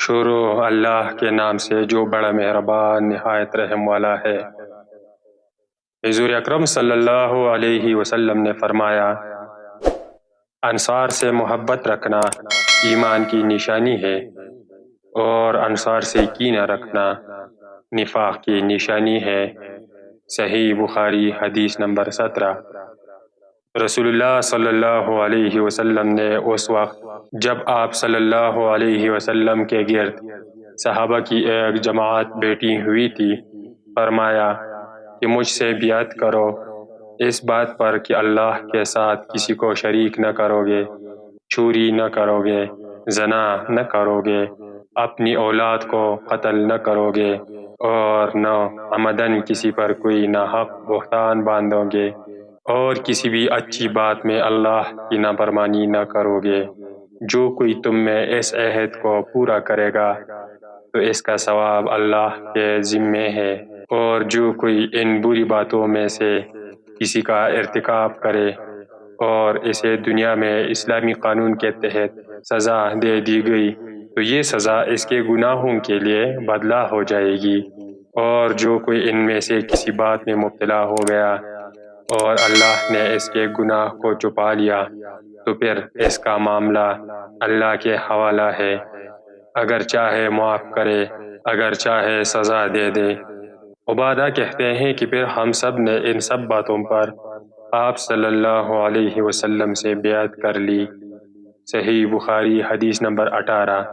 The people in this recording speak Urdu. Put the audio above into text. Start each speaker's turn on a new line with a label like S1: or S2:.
S1: شروع اللہ کے نام سے جو بڑا مہربان نہایت رحم والا ہے۔ حضور اکرم صلی اللہ علیہ وسلم نے فرمایا، انصار سے محبت رکھنا ایمان کی نشانی ہے، اور انصار سے کینہ رکھنا نفاق کی نشانی ہے۔ صحیح بخاری حدیث نمبر 17۔ رسول اللہ صلی اللہ علیہ وسلم نے اس وقت جب آپ صلی اللہ علیہ وسلم کے گرد صحابہ کی ایک جماعت بیٹھی ہوئی تھی، فرمایا کہ مجھ سے بیعت کرو اس بات پر کہ اللہ کے ساتھ کسی کو شریک نہ کرو گے، چوری نہ کرو گے، زنا نہ کرو گے، اپنی اولاد کو قتل نہ کرو گے، اور نہ عمدن کسی پر کوئی ناحق بہتان باندھو گے، اور کسی بھی اچھی بات میں اللہ کی نافرمانی نہ کرو گے۔ جو کوئی تم میں اس عہد کو پورا کرے گا تو اس کا ثواب اللہ کے ذمے ہے، اور جو کوئی ان بری باتوں میں سے کسی کا ارتکاب کرے اور اسے دنیا میں اسلامی قانون کے تحت سزا دے دی گئی تو یہ سزا اس کے گناہوں کے لیے بدلہ ہو جائے گی، اور جو کوئی ان میں سے کسی بات میں مبتلا ہو گیا اور اللہ نے اس کے گناہ کو چھپا لیا تو پھر اس کا معاملہ اللہ کے حوالہ ہے، اگر چاہے معاف کرے، اگر چاہے سزا دے دے۔ عبادہ کہتے ہیں کہ پھر ہم سب نے ان سب باتوں پر آپ صلی اللہ علیہ وسلم سے بیعت کر لی۔ صحیح بخاری حدیث نمبر 18۔